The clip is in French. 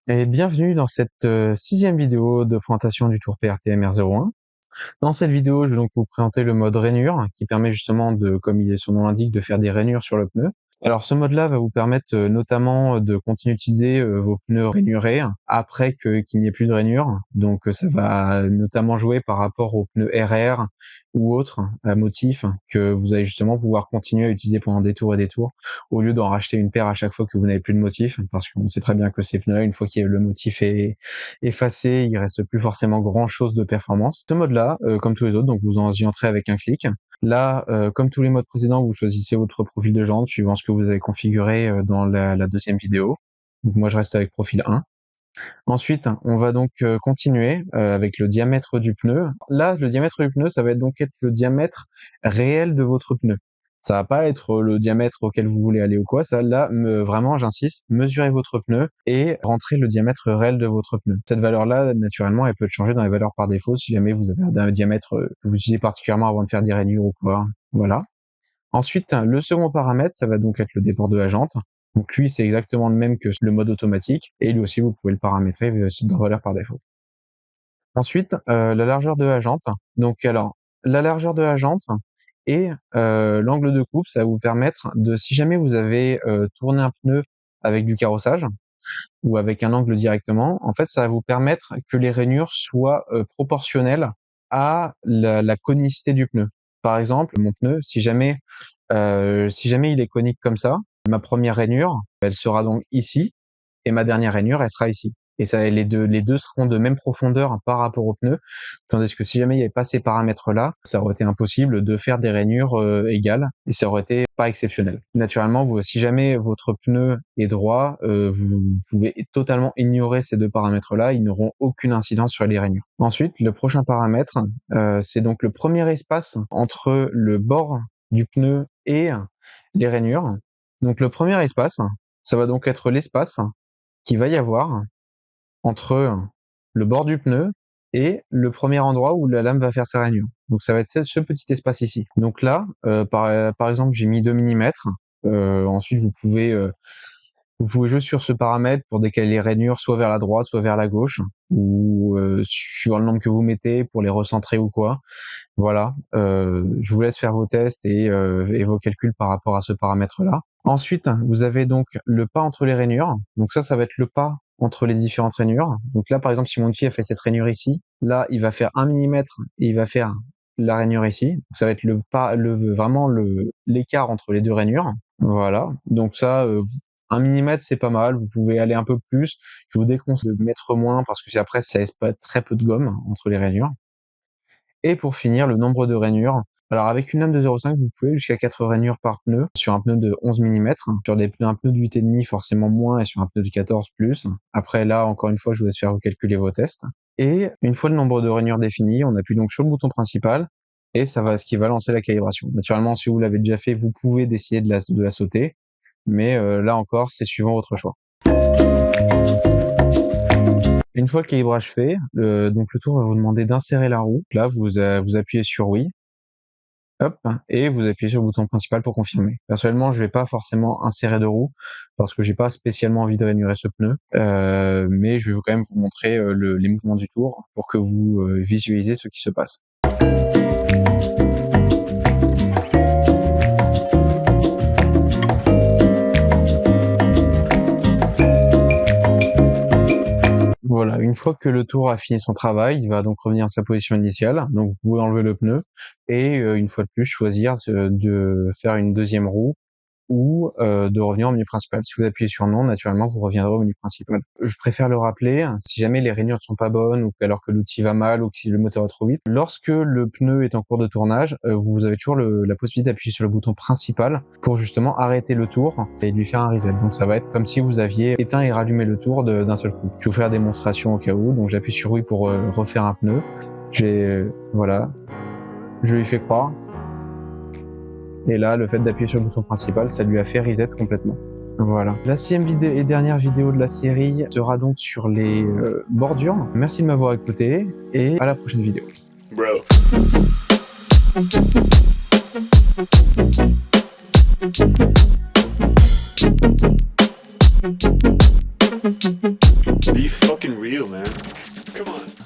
Et bienvenue dans cette 6e vidéo de présentation du Tour PRTM R01. Dans cette vidéo, je vais donc vous présenter le mode rainure qui permet justement de, comme son nom l'indique, de faire des rainures sur le pneu. Alors ce mode-là va vous permettre notamment de continuer d'utiliser vos pneus rainurés après qu'il n'y ait plus de rainure. Donc ça va notamment jouer par rapport aux pneus RR ou autres motifs que vous allez justement pouvoir continuer à utiliser pendant des tours et des tours au lieu d'en racheter une paire à chaque fois que vous n'avez plus de motif, parce qu'on sait très bien que ces pneus, une fois que le motif est effacé, il reste plus forcément grand chose de performance. Ce mode-là, comme tous les autres, donc vous y entrez avec un clic. Là, comme tous les modes précédents, vous choisissez votre profil de jante suivant ce que vous avez configuré dans la deuxième vidéo. Donc moi, je reste avec profil 1. Ensuite, on va donc continuer avec le diamètre du pneu. Là, le diamètre du pneu, ça va donc être le diamètre réel de votre pneu. Ça va pas être le diamètre auquel vous voulez aller ou quoi. Ça, là, vraiment, j'insiste, mesurez votre pneu et rentrez le diamètre réel de votre pneu. Cette valeur-là, naturellement, elle peut changer dans les valeurs par défaut si jamais vous avez un diamètre que vous utilisez particulièrement avant de faire des rainures ou quoi. Voilà. Ensuite, le second paramètre, ça va donc être le déport de la jante. Donc lui, c'est exactement le même que le mode automatique, et lui aussi, vous pouvez le paramétrer dans valeur par défaut. Ensuite, la largeur de la jante. Donc alors, la largeur de la jante et l'angle de coupe, ça va vous permettre de, si jamais vous avez tourné un pneu avec du carrossage, ou avec un angle directement, en fait, ça va vous permettre que les rainures soient proportionnelles à la conicité du pneu. Par exemple, mon pneu, si jamais il est conique comme ça, ma première rainure, elle sera donc ici, et ma dernière rainure, elle sera ici. Et ça, les deux seront de même profondeur par rapport au pneu, tandis que si jamais il n'y avait pas ces paramètres-là, ça aurait été impossible de faire des rainures égales, et ça aurait été pas exceptionnel. Naturellement, si jamais votre pneu est droit, vous pouvez totalement ignorer ces deux paramètres-là, ils n'auront aucune incidence sur les rainures. Ensuite, le prochain paramètre, c'est donc le premier espace entre le bord du pneu et les rainures. Donc le premier espace, ça va donc être l'espace qu'il va y avoir entre le bord du pneu et le premier endroit où la lame va faire sa rainure. Donc ça va être ce petit espace ici. Donc là, par exemple, j'ai mis 2 mm. Ensuite, vous pouvez jouer sur ce paramètre pour décaler les rainures soit vers la droite, soit vers la gauche, ou suivant le nombre que vous mettez pour les recentrer ou quoi. Voilà, je vous laisse faire vos tests et vos calculs par rapport à ce paramètre-là. Ensuite, vous avez donc le pas entre les rainures. Donc ça va être le pas entre les différentes rainures. Donc là, par exemple, si mon outil a fait cette rainure ici, là, il va faire 1 mm et il va faire la rainure ici. Donc ça va être vraiment l'écart entre les deux rainures. Voilà. Donc ça, 1 mm, c'est pas mal. Vous pouvez aller un peu plus. Je vous déconseille de mettre moins parce que après, ça laisse pas très peu de gomme entre les rainures. Et pour finir, le nombre de rainures. Alors avec une lame de 0,5, vous pouvez jusqu'à 4 rainures par pneu sur un pneu de 11 mm. Sur un pneu de 8,5, forcément moins, et sur un pneu de 14 plus. Après là, encore une fois, je vous laisse faire vous calculer vos tests. Et une fois le nombre de rainures défini, on appuie donc sur le bouton principal et ce qui va lancer la calibration. Naturellement, si vous l'avez déjà fait, vous pouvez essayer de la sauter, mais là encore, c'est suivant votre choix. Une fois le calibrage fait, donc le tour va vous demander d'insérer la roue. Là, vous appuyez sur oui. Hop, et vous appuyez sur le bouton principal pour confirmer. Personnellement, je vais pas forcément insérer de roue parce que j'ai pas spécialement envie de rainurer ce pneu, mais je vais quand même vous montrer les mouvements du tour pour que vous visualisez ce qui se passe. Voilà, une fois que le tour a fini son travail, il va donc revenir dans sa position initiale. Donc vous pouvez enlever le pneu et une fois de plus choisir de faire une deuxième roue ou de revenir au menu principal. Si vous appuyez sur non, naturellement vous reviendrez au menu principal. Je préfère le rappeler, si jamais les rainures ne sont pas bonnes ou alors que l'outil va mal ou que si le moteur va trop vite, lorsque le pneu est en cours de tournage, vous avez toujours la possibilité d'appuyer sur le bouton principal pour justement arrêter le tour et lui faire un reset. Donc ça va être comme si vous aviez éteint et rallumé le tour d'un seul coup. Je vais vous faire la démonstration au cas où, donc j'appuie sur oui pour refaire un pneu. Voilà, je lui fais croire. Et là, le fait d'appuyer sur le bouton principal, ça lui a fait reset complètement. Voilà. La 6e et dernière vidéo de la série sera donc sur les bordures. Merci de m'avoir écouté et à la prochaine vidéo. Bro. Be fucking real, man. Come on.